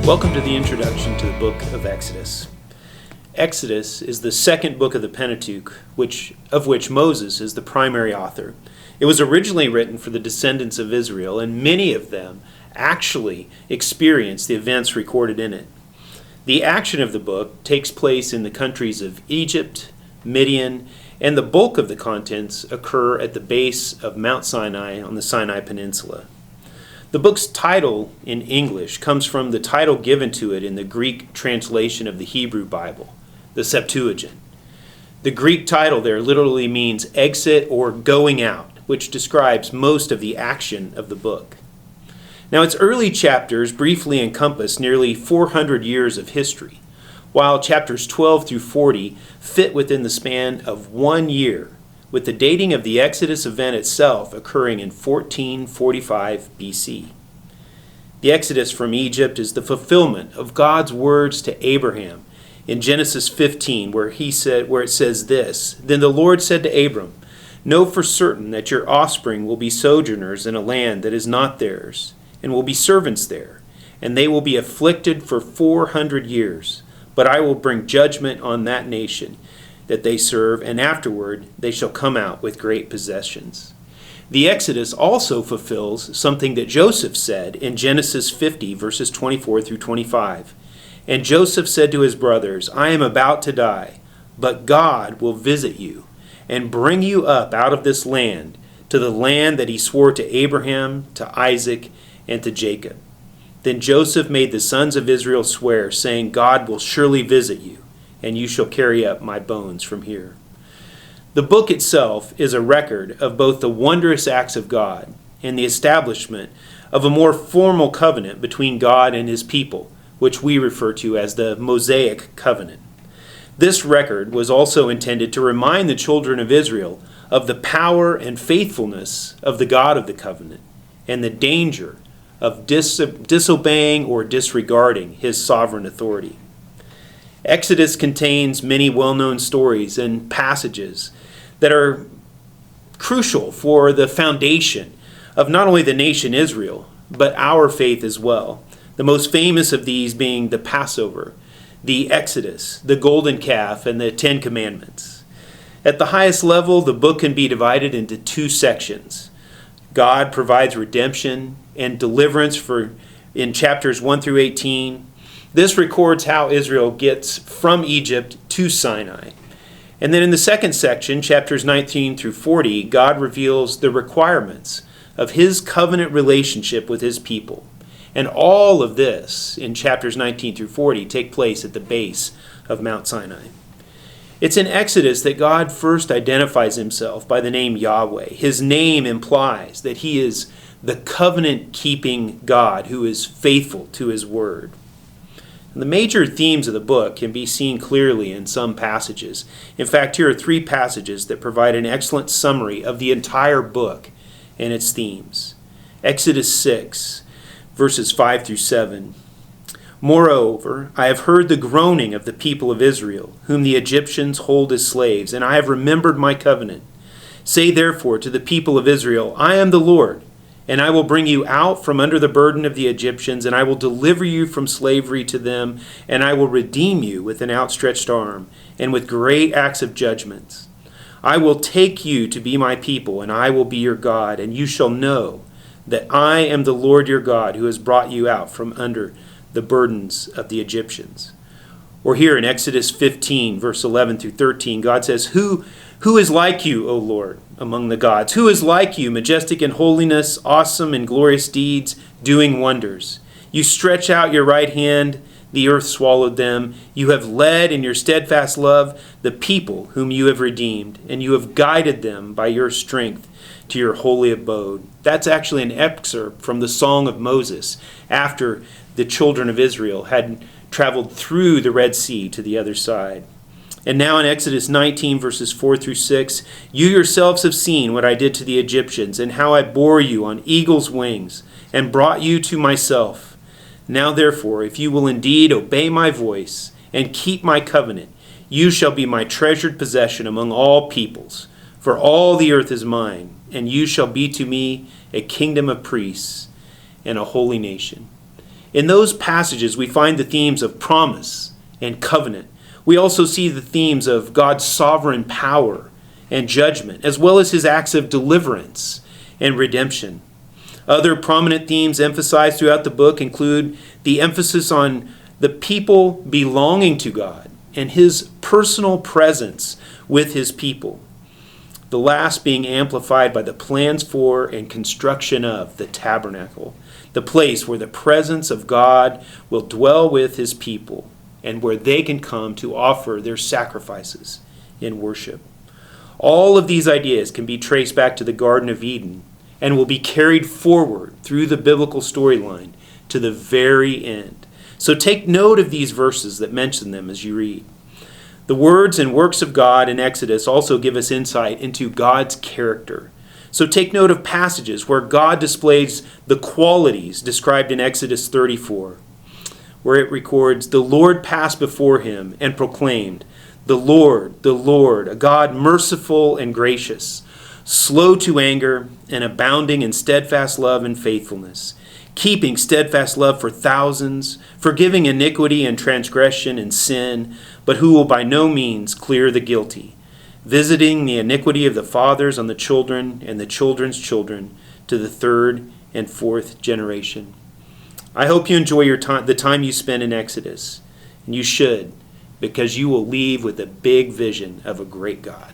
Welcome to the introduction to the book of Exodus. Exodus is the second book of the Pentateuch, of which Moses is the primary author. It was originally written for the descendants of Israel, and many of them actually experienced the events recorded in it. The action of the book takes place in the countries of Egypt, Midian, and the bulk of the contents occur at the base of Mount Sinai on the Sinai Peninsula. The book's title in English comes from the title given to it in the Greek translation of the Hebrew Bible, the Septuagint. The Greek title there literally means exit or going out, which describes most of the action of the book. Now, its early chapters briefly encompass nearly 400 years of history, while chapters 12 through 40 fit within the span of 1 year, with the dating of the Exodus event itself occurring in 1445 BC. The Exodus from Egypt is the fulfillment of God's words to Abraham in Genesis 15, where it says this, "Then the Lord said to Abram, know for certain that your offspring will be sojourners in a land that is not theirs, and will be servants there, and they will be afflicted for 400 years. But I will bring judgment on that nation that they serve, and afterward they shall come out with great possessions." The Exodus also fulfills something that Joseph said in Genesis 50, verses 24 through 25. "And Joseph said to his brothers, I am about to die, but God will visit you and bring you up out of this land to the land that he swore to Abraham, to Isaac, and to Jacob." Then Joseph made the sons of Israel swear, saying, "God will surely visit you, and you shall carry up my bones from here." The book itself is a record of both the wondrous acts of God and the establishment of a more formal covenant between God and his people, which we refer to as the Mosaic covenant. This record was also intended to remind the children of Israel of the power and faithfulness of the God of the covenant and the danger of disobeying or disregarding his sovereign authority. Exodus contains many well-known stories and passages that are crucial for the foundation of not only the nation Israel, but our faith as well. The most famous of these being the Passover, the Exodus, the golden calf, and the Ten Commandments. At the highest level, the book can be divided into two sections. God provides redemption and deliverance in chapters 1 through 18. This records how Israel gets from Egypt to Sinai. And then in the second section, chapters 19 through 40, God reveals the requirements of his covenant relationship with his people. And all of this in chapters 19 through 40 take place at the base of Mount Sinai. It's in Exodus that God first identifies himself by the name Yahweh. His name implies that he is the covenant-keeping God who is faithful to his word. The major themes of the book can be seen clearly in some passages. In fact, here are 3 passages that provide an excellent summary of the entire book and its themes. Exodus 6, verses 5 through 7. "Moreover, I have heard the groaning of the people of Israel, whom the Egyptians hold as slaves, and I have remembered my covenant. Say therefore to the people of Israel, I am the Lord, and I will bring you out from under the burden of the Egyptians, and I will deliver you from slavery to them, and I will redeem you with an outstretched arm, and with great acts of judgments. I will take you to be my people, and I will be your God, and you shall know that I am the Lord your God, who has brought you out from under the burdens of the Egyptians." Or here in Exodus 15, verse 11 through 13, God says, Who is like you, O Lord, among the gods? Who is like you, majestic in holiness, awesome in glorious deeds, doing wonders? You stretch out your right hand, the earth swallowed them. You have led in your steadfast love the people whom you have redeemed, and you have guided them by your strength to your holy abode. That's actually an excerpt from the Song of Moses after the children of Israel had traveled through the Red Sea to the other side. And now in Exodus 19, verses 4 through 6, "You yourselves have seen what I did to the Egyptians, and how I bore you on eagle's wings, and brought you to myself. Now therefore, if you will indeed obey my voice, and keep my covenant, you shall be my treasured possession among all peoples, for all the earth is mine, and you shall be to me a kingdom of priests and a holy nation." In those passages, we find the themes of promise and covenant. We also see the themes of God's sovereign power and judgment, as well as his acts of deliverance and redemption. Other prominent themes emphasized throughout the book include the emphasis on the people belonging to God and his personal presence with his people. The last being amplified by the plans for and construction of the tabernacle, the place where the presence of God will dwell with his people and where they can come to offer their sacrifices in worship. All of these ideas can be traced back to the Garden of Eden and will be carried forward through the biblical storyline to the very end. So take note of these verses that mention them as you read. The words and works of God in Exodus also give us insight into God's character. So take note of passages where God displays the qualities described in Exodus 34, where it records, "The Lord passed before him and proclaimed, the Lord, a God merciful and gracious, slow to anger and abounding in steadfast love and faithfulness, keeping steadfast love for thousands, forgiving iniquity and transgression and sin, but who will by no means clear the guilty, visiting the iniquity of the fathers on the children and the children's children to the third and fourth generation." I hope you enjoy the time you spend in Exodus, and you should, because you will leave with a big vision of a great God.